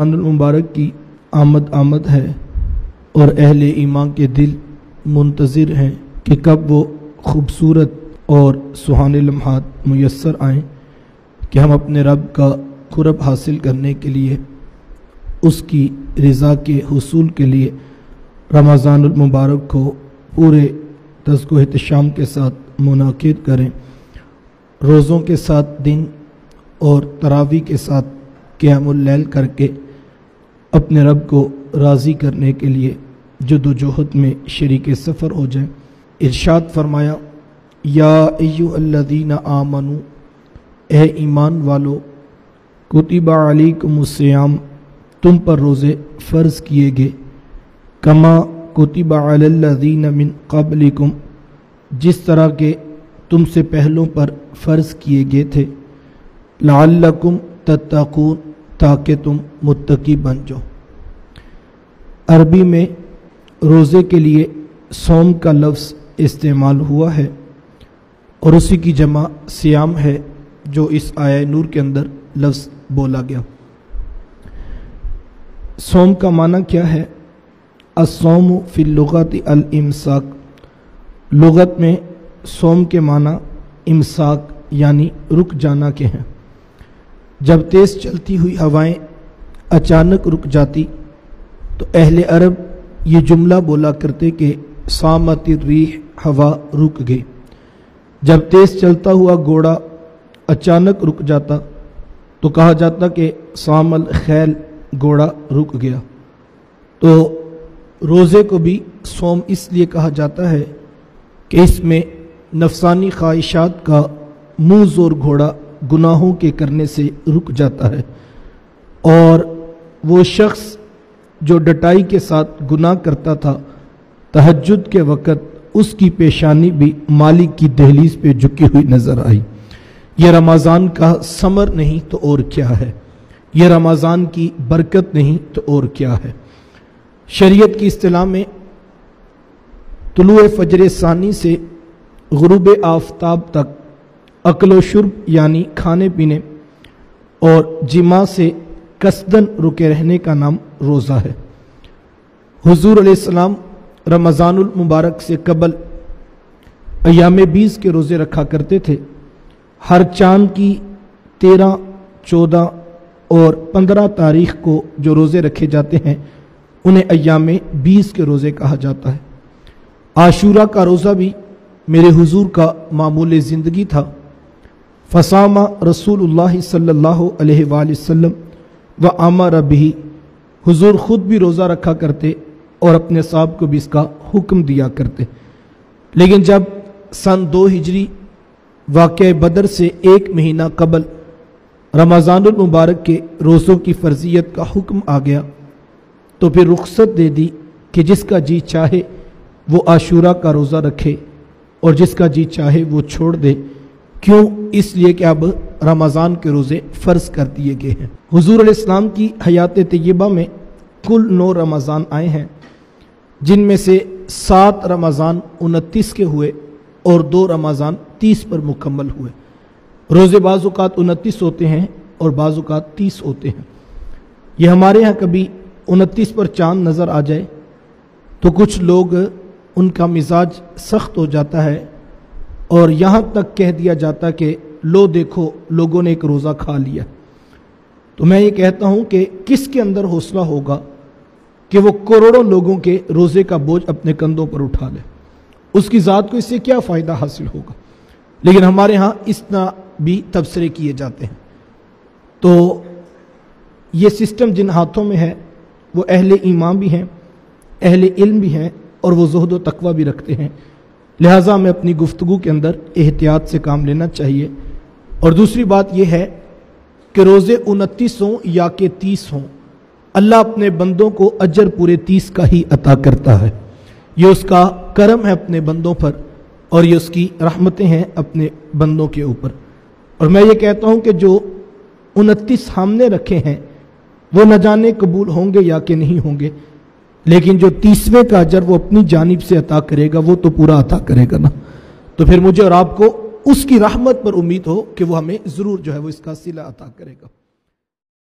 मुबारक की आमद है और अहले ईमान के दिल मुंतज़िर हैं कि कब वो खूबसूरत और सुहाने लम्हात मुयस्सर आएँ कि हम अपने रब का कुर्ब हासिल करने के लिए, उसकी रज़ा के हुसूल के लिए रमज़ानुल मुबारक को पूरे तज़्को एहतिशाम के साथ मुनाकिद करें। रोज़ों के साथ दिन और तरावी के साथ क़ियामुल लैल करके अपने रब को राज़ी करने के लिए जद्दोजहद में शरीके सफ़र हो जाएं। इरशाद फरमाया, या अय्युहल्लज़ीना आमनू, ए ईमान वालो, कुतिबा अलैकुमुस्सियाम, तुम पर रोज़े फ़र्ज़ किए गए, कमा कुतिबा अलल्लज़ीना मिन क़ब्लिकुम, जिस तरह के तुमसे पहलों पर फ़र्ज़ किए गए थे, लअल्लकुम तत्तक़ून, ताकि तुम मुत्तकी बन जाओ। अरबी में रोज़े के लिए सौम का लफ्ज़ इस्तेमाल हुआ है और उसी की जमा सियाम है जो इस आया नूर के अंदर लफ्ज़ बोला गया। सौम का माना क्या है? अस्सौमु फिल लुगति अल इमसाक, लुगत में सौम के माना इमसाक यानी रुक जाना के हैं। जब तेज़ चलती हुई हवाएं अचानक रुक जाती तो अहले अरब ये जुमला बोला करते कि सामतिर रीह, हवा रुक गई। जब तेज़ चलता हुआ घोड़ा अचानक रुक जाता तो कहा जाता कि सामल खैल, घोड़ा रुक गया। तो रोज़े को भी सौम इसलिए कहा जाता है कि इसमें नफसानी ख्वाहिशात का मुँह जोर घोड़ा गुनाहों के करने से रुक जाता है और वो शख्स जो डटाई के साथ गुनाह करता था, तहज्जुद के वक़्त उसकी पेशानी भी मालिक की दहलीज पे झुकी हुई नज़र आई। यह रमज़ान का समर नहीं तो और क्या है, यह रमज़ान की बरकत नहीं तो और क्या है। शरीयत की इस्तिलाह में तुलुए फजर सानी से गुरूब आफताब तक अक्ल व शुर्ब यानी खाने पीने और जिमा से कसदन रुके रहने का नाम रोज़ा है। हुजूर अलैहिस्सलाम रमज़ानुल मुबारक से कबल अय्याम 20 के रोज़े रखा करते थे। हर चांद की 13, 14 और 15 तारीख को जो रोज़े रखे जाते हैं उन्हें अय्याम 20 के रोज़े कहा जाता है। आशूरा का रोज़ा भी मेरे हुजूर का मामूल ज़िंदगी था। फसामा रसूलुल्लाह सल्लल्लाहु अलैहि वसल्लम व अमर बिही, हुजूर खुद भी रोज़ा रखा करते और अपने साहब को भी इसका हुक्म दिया करते। लेकिन जब सन 2 हिजरी वाक़या बदर से 1 महीना कबल रमज़ानुल मुबारक के रोज़ों की फ़र्ज़ियत का हुक्म आ गया तो फिर रुख्सत दे दी कि जिसका जी चाहे वो आशूरा का रोज़ा रखे और जिसका जी चाहे वो छोड़ दे। क्यों? इसलिए कि अब रमज़ान के रोज़े फ़र्ज़ कर दिए गए हैं। हुजूर अलैहिस्सलाम की हयात तय्यबा में कुल 9 रमज़ान आए हैं, जिनमें से 7 रमज़ान 29 के हुए और 2 रमज़ान 30 पर मुकम्मल हुए। रोज़े बाज़ औक़ात 29 होते हैं और बाज़ औक़ात 30 होते हैं। ये हमारे यहाँ कभी 29 पर चाँद नज़र आ जाए तो कुछ लोग उनका मिजाज सख्त हो जाता है और यहाँ तक कह दिया जाता कि लो देखो लोगों ने एक रोज़ा खा लिया। तो मैं ये कहता हूँ कि किसके अंदर हौसला होगा कि वो करोड़ों लोगों के रोज़े का बोझ अपने कंधों पर उठा ले, उसकी ज़ात को इससे क्या फ़ायदा हासिल होगा। लेकिन हमारे यहाँ इस तरह भी तबसरे किए जाते हैं। तो ये सिस्टम जिन हाथों में है वो अहले ईमान भी हैं, अहले इल्म भी हैं और वो ज़ुहद व तक़वा भी रखते हैं। लिहाजा हमें अपनी गुफ्तगू के अंदर एहतियात से काम लेना चाहिए। और दूसरी बात यह है कि रोज़े 29 हों या कि 30 हों, अल्लाह अपने बंदों को अजर पूरे 30 का ही अता करता है। ये उसका करम है अपने बंदों पर और ये उसकी रहमतें हैं अपने बंदों के ऊपर। और मैं ये कहता हूँ कि जो 29 हमने रखे हैं वो न जाने कबूल होंगे या कि नहीं होंगे, लेकिन जो 30वें का अजर वो अपनी जानिब से अता करेगा वो तो पूरा अता करेगा ना। तो फिर मुझे और आपको उसकी रहमत पर उम्मीद हो कि वो हमें ज़रूर जो है वो इसका सिला अता करेगा।